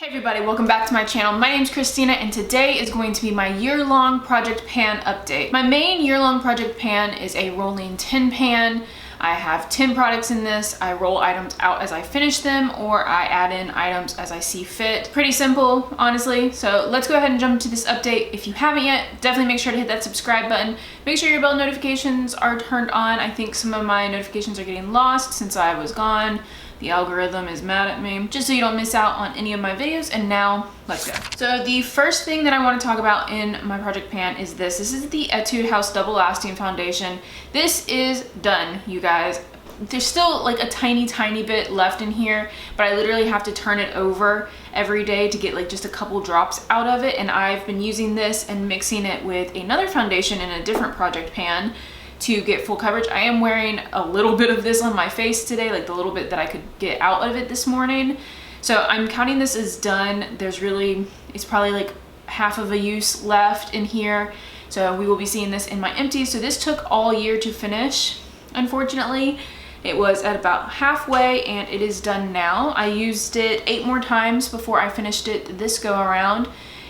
Hey everybody, welcome back to my channel. My name's Christina and today is going to be my year-long project pan update. My main year-long project pan is a rolling tin pan. I have 10 products in this. I roll items out as I finish them or I add in items as I see fit. Pretty simple, honestly. So let's go ahead and jump into this update. If you haven't yet, definitely make sure to hit that subscribe button. Make sure your bell notifications are turned on. I think some of my notifications are getting lost since I was gone. The algorithm is mad at me, just so you don't miss out on any of my videos. And now let's go. So the first thing that I want to talk about in my project pan is this. This is the Etude House Double Lasting Foundation. This is done, you guys. There's still like a tiny bit left in here, but I literally have to turn it over every day to get like just a couple drops out of it. And I've been using this and mixing it with another foundation in a different project pan to get full coverage. I am wearing a little bit of this on my face today, like the little bit that I could get out of it this morning. So I'm counting this as done. It's probably like half of a use left in here. So we will be seeing this in my empties. So this took all year to finish. Unfortunately, it was at about halfway and it is done now. I used it 8 more times before I finished it this go around.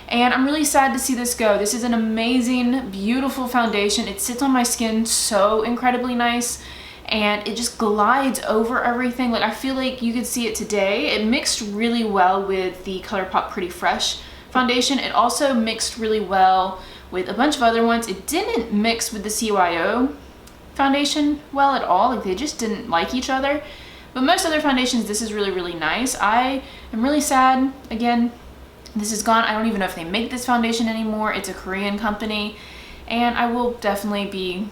And I'm really sad to see this go. This is an amazing, beautiful foundation. It sits on my skin so incredibly nice and it just glides over everything. Like I feel like you could see it today. It mixed really well with the ColourPop Pretty Fresh foundation. It also mixed really well with a bunch of other ones. It didn't mix with the CYO foundation well at all. Like they just didn't like each other. But most other foundations, this is really nice. I am really sad, again, this is gone. I don't even know if they make this foundation anymore. It's a Korean company and I will definitely be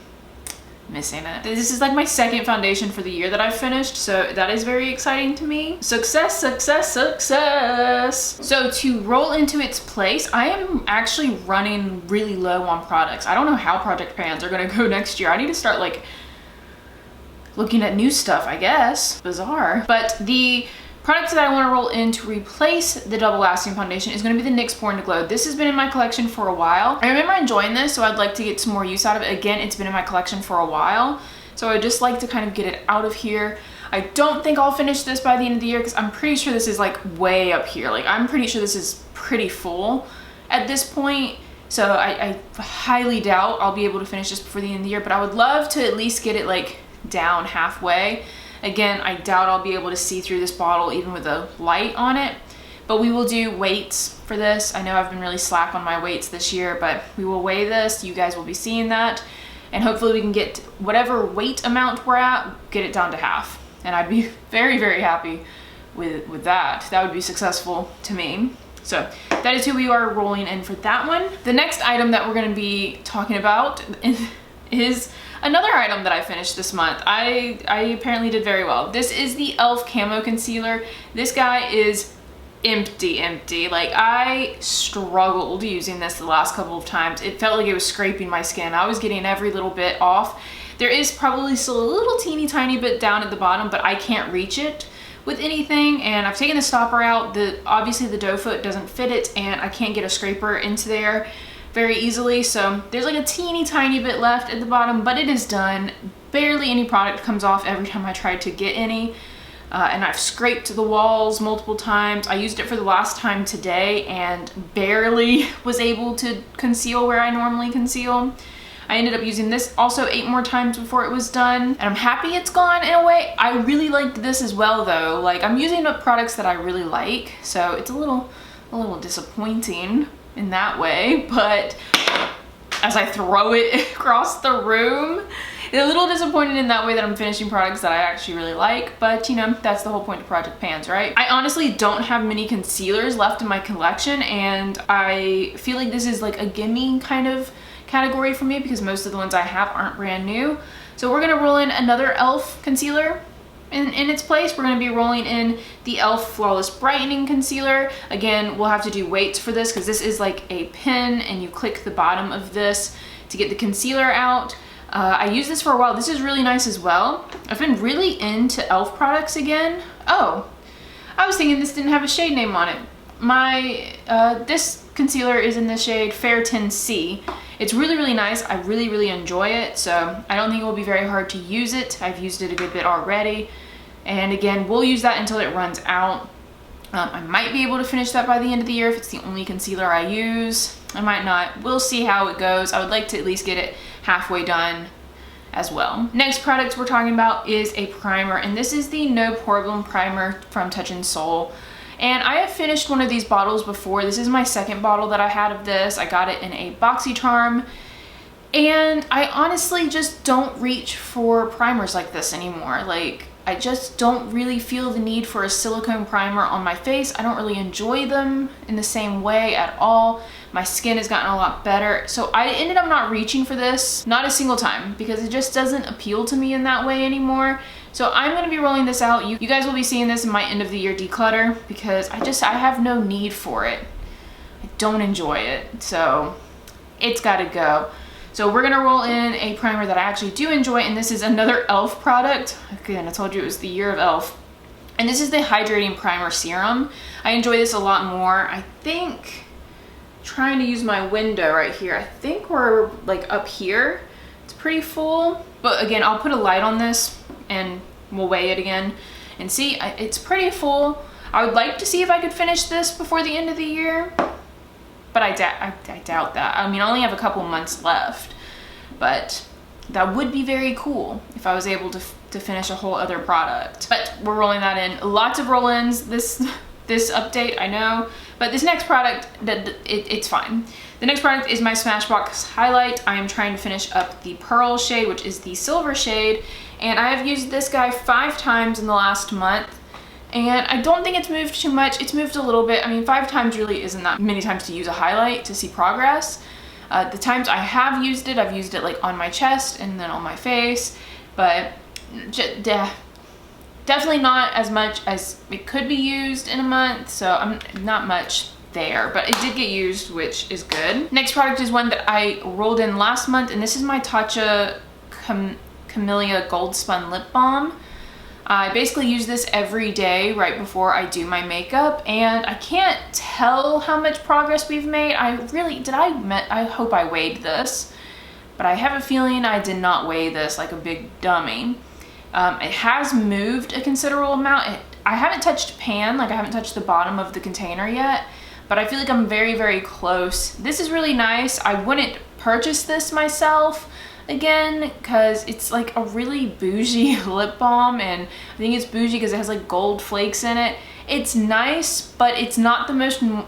missing it. This is like my second foundation for the year that I've finished, so that is very exciting to me. Success, success, success. So to roll into its place, I am actually running really low on products. I don't know how project pans are gonna go next year. I need to start like looking at new stuff, I guess. Bizarre. But the product that I want to roll in to replace the Double Lasting Foundation is going to be the NYX Born to Glow. This has been in my collection for a while. I remember enjoying this, so I'd like to get some more use out of it. Again, it's been in my collection for a while, so I'd just like to kind of get it out of here. I don't think I'll finish this by the end of the year because I'm pretty sure this is like way up here. Like I'm pretty sure this is pretty full at this point. So I highly doubt I'll be able to finish this before the end of the year, but I would love to at least get it like down halfway. Again, I doubt I'll be able to see through this bottle even with a light on it, but we will do weights for this. I know I've been really slack on my weights this year, but we will weigh this. You guys will be seeing that, and hopefully we can get whatever weight amount we're at, get it down to half. And I'd be very happy with that. That would be successful to me. So that is who we are rolling in for that one. The next item that we're gonna be talking about is another item that I finished this month. I apparently did very well. This is the e.l.f. Camo Concealer. This guy is empty. Like I struggled using this the last couple of times. It felt like it was scraping my skin. I was getting every little bit off. There is probably still a little teeny tiny bit down at the bottom, but I can't reach it with anything. And I've taken the stopper out. Obviously the doe foot doesn't fit it and I can't get a scraper into there very easily, so there's like a teeny tiny bit left at the bottom, but it is done. Barely any product comes off every time I try to get any, and I've scraped the walls multiple times. I used it for the last time today and barely was able to conceal where I normally conceal. I ended up using this also 8 more times before it was done, and I'm happy it's gone in a way. I really liked this as well though. Like I'm using up products that I really like, so it's a little disappointing in that way, but as I throw it across the room, it's a little disappointed in that way that I'm finishing products that I actually really like, but you know, that's the whole point of project pans, right? I honestly don't have many concealers left in my collection, and I feel like this is like a gimme kind of category for me because most of the ones I have aren't brand new. So we're gonna roll in another e.l.f. concealer in its place. We're going to be rolling in the e.l.f. Flawless Brightening Concealer. Again, we'll have to do weights for this because this is like a pen and you click the bottom of this to get the concealer out. I used this for a while. This is really nice as well. I've been really into e.l.f. products again. Oh, I was thinking this didn't have a shade name on it. This concealer is in the shade Fair 10C. It's really nice. I really enjoy it, so I don't think it will be very hard to use it. I've used it a good bit already. And again, we'll use that until it runs out. I might be able to finish that by the end of the year if it's the only concealer I use. I might not. We'll see how it goes. I would like to at least get it halfway done as well. Next product we're talking about is a primer, and this is the No Problem Primer from Touch in Sol. And I have finished one of these bottles before. This is my second bottle that I had of this. I got it in a BoxyCharm. And I honestly just don't reach for primers like this anymore. Like, I just don't really feel the need for a silicone primer on my face. I don't really enjoy them in the same way at all. My skin has gotten a lot better. So I ended up not reaching for this, not a single time, because it just doesn't appeal to me in that way anymore. So I'm gonna be rolling this out. You guys will be seeing this in my end of the year declutter because I have no need for it. I don't enjoy it, so it's gotta go. So we're gonna roll in a primer that I actually do enjoy, and this is another e.l.f. product. Again, I told you it was the year of e.l.f. And this is the Hydrating Primer Serum. I enjoy this a lot more. I think, trying to use my window right here, I think we're like up here. It's pretty full, but again, I'll put a light on this and we'll weigh it again and see. It's pretty full. I would like to see if I could finish this before the end of the year, but I doubt that. I mean, I only have a couple months left, but that would be very cool if I was able to finish a whole other product. But we're rolling that in. Lots of roll-ins this update, I know, but this next product, it's fine. The next product is my Smashbox Highlight. I am trying to finish up the Pearl shade, which is the silver shade, and I have used this guy 5 times in the last month. And I don't think it's moved too much. It's moved a little bit. I mean, 5 times really isn't that many times to use a highlight to see progress. The times I have used it, I've used it like on my chest and then on my face, but definitely not as much as it could be used in a month. So I'm not much there, but it did get used, which is good. Next product is one that I rolled in last month, and this is my Tatcha Camellia Gold Spun Lip Balm. I basically use this every day right before I do my makeup, and I can't tell how much progress we've made. I hope I weighed this, but I have a feeling I did not weigh this like a big dummy. It has moved a considerable amount. I haven't touched pan, like I haven't touched the bottom of the container yet, but I feel like I'm very, very close. This is really nice. I wouldn't purchase this myself again because it's like a really bougie lip balm, and I think it's bougie because it has like gold flakes in it. It's nice, but it's not the most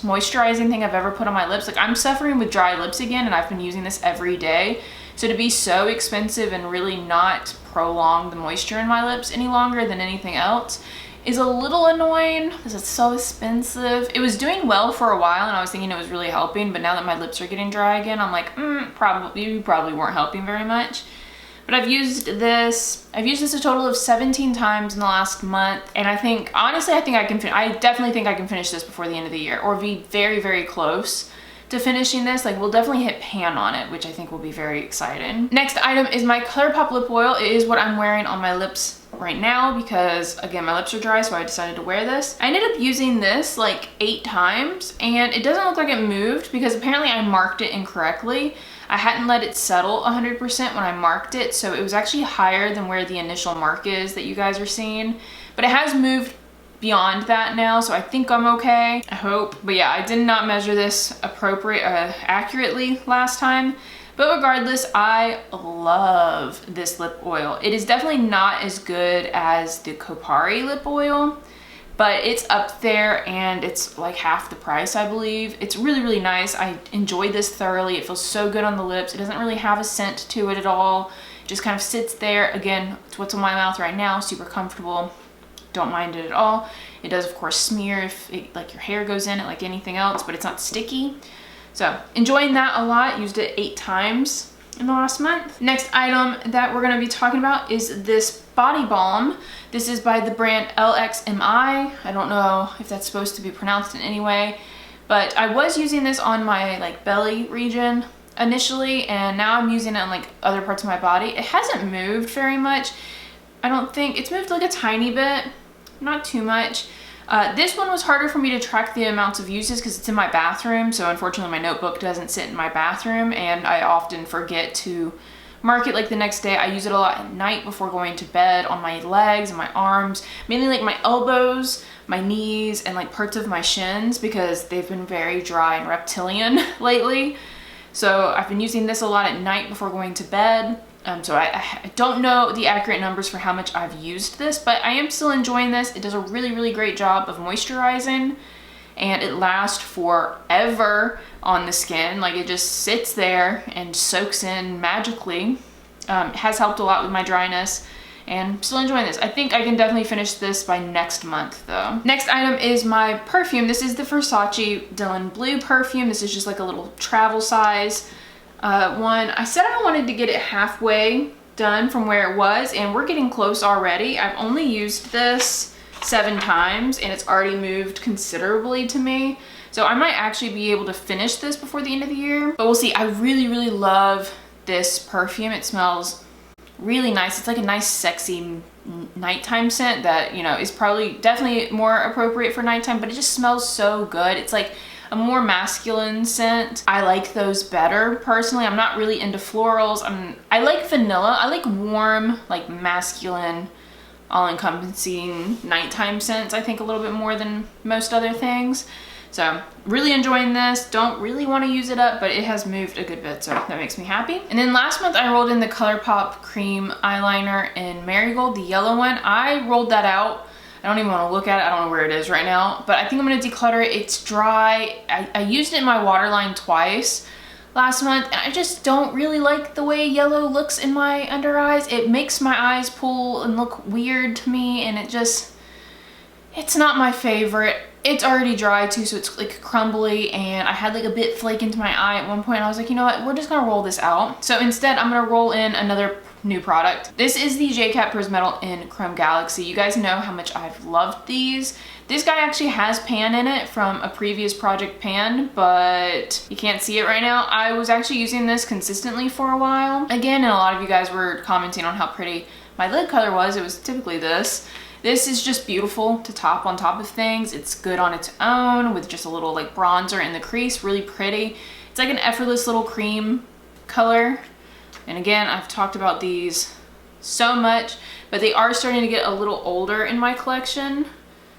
moisturizing thing I've ever put on my lips. Like, I'm suffering with dry lips again, and I've been using this every day. So to be so expensive and really not prolong the moisture in my lips any longer than anything else is a little annoying because it's so expensive. It was doing well for a while and I was thinking it was really helping, but now that my lips are getting dry again, I'm like, you probably weren't helping very much. But I've used this a total of 17 times in the last month, and I think, honestly, I definitely think I can finish this before the end of the year, or be very, very close to finishing this. Like, we'll definitely hit pan on it, which I think will be very exciting. Next item is my ColourPop lip oil. It is what I'm wearing on my lips right now because, again, my lips are dry, so I decided to wear this. I ended up using this like 8 times, and it doesn't look like it moved because apparently I marked it incorrectly. I hadn't let it settle 100% when I marked it, so it was actually higher than where the initial mark is that you guys are seeing. But it has moved beyond that now, so I think I'm okay, I hope. But yeah, I did not measure this accurately last time. But regardless, I love this lip oil. It is definitely not as good as the Kopari lip oil, but it's up there and it's like half the price, I believe. It's really, really nice. I enjoyed this thoroughly. It feels so good on the lips. It doesn't really have a scent to it at all. It just kind of sits there. Again, it's what's on my mouth right now, super comfortable. Don't mind it at all. It does, of course, smear if like your hair goes in it like anything else, but it's not sticky. So enjoying that a lot. Used it 8 times in the last month. Next item that we're going to be talking about is this body balm. This is by the brand LXMI. I don't know if that's supposed to be pronounced in any way, but I was using this on my like belly region initially, and now I'm using it on like other parts of my body. It hasn't moved very much. I don't think it's moved like a tiny bit, not too much. This one was harder for me to track the amounts of uses because it's in my bathroom. So unfortunately my notebook doesn't sit in my bathroom, and I often forget to mark it like the next day. I use it a lot at night before going to bed on my legs and my arms, mainly like my elbows, my knees, and like parts of my shins because they've been very dry and reptilian lately. So I've been using this a lot at night before going to bed. So I don't know the accurate numbers for how much I've used this, but I am still enjoying this. It does a really, really great job of moisturizing, and it lasts forever on the skin. Like, it just sits there and soaks in magically. It has helped a lot with my dryness, and I'm still enjoying this. I think I can definitely finish this by next month though. Next item is my perfume. This is the Versace Dylan Blue perfume. This is just like a little travel size one. I said I wanted to get it halfway done from where it was, and we're getting close already. I've only used this 7 times and it's already moved considerably to me. So I might actually be able to finish this before the end of the year, but we'll see. I really, really love this perfume. It smells really nice. It's like a nice, sexy nighttime scent that, you know, is probably definitely more appropriate for nighttime, but it just smells so good. It's like a more masculine scent. I like those better personally. I'm not really into florals. I like vanilla. I like warm, like masculine, all-encompassing nighttime scents, I think, a little bit more than most other things. So really enjoying this. Don't really want to use it up, but it has moved a good bit, so that makes me happy. And then last month I rolled in the ColourPop cream eyeliner in Marigold, the yellow one. I rolled that out. I don't even want to look at it. I don't know where it is right now, but I think I'm going to declutter it. It's dry. I used it in my waterline twice last month, and I just don't really like the way yellow looks in my under eyes. It makes my eyes pull and look weird to me, and it's not my favorite. It's already dry too, so it's like crumbly, and I had like a bit flake into my eye at one point. I was like, you know what, we're just gonna roll this out. So instead, I'm gonna roll in another new product. This is the JCat Prismetal in Chrome Galaxy. You guys know how much I've loved these. This guy actually has pan in it from a previous project pan, but you can't see it right now. I was actually using this consistently for a while. Again, and a lot of you guys were commenting on how pretty my lid color was. It was typically this. This is just beautiful to top on top of things. It's good on its own with just a little like bronzer in the crease, really pretty. It's like an effortless little cream color. And again, I've talked about these so much, but they are starting to get a little older in my collection.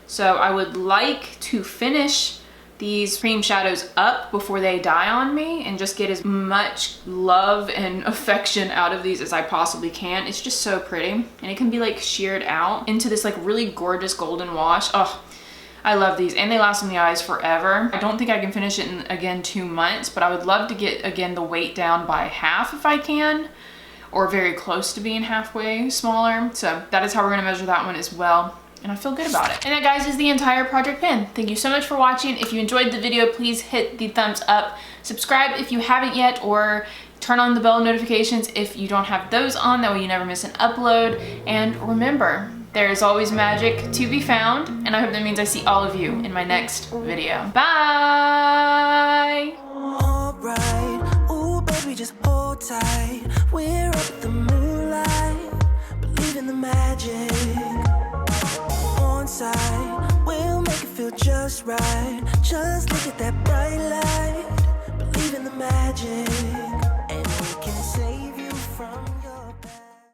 So I would like to finish these cream shadows up before they die on me and just get as much love and affection out of these as I possibly can. It's just so pretty, and it can be like sheared out into this like really gorgeous golden wash. Oh, I love these, and they last on the eyes forever. I don't think I can finish it in, again, 2 months, but I would love to get, again, the weight down by half if I can, or very close to being halfway smaller. So that is how we're gonna measure that one as well. And I feel good about it. And that, guys, is the entire project pan. Thank you so much for watching. If you enjoyed the video, please hit the thumbs up. Subscribe if you haven't yet, or turn on the bell notifications if you don't have those on. That way you never miss an upload. And remember, there is always magic to be found. And I hope that means I see all of you in my next video. Bye! Alright, ooh baby, just hold tight. We're up at the moonlight, believe in the magic. Side, we'll make it feel just right. Just look at that bright light, believe in the magic, and we can save you from your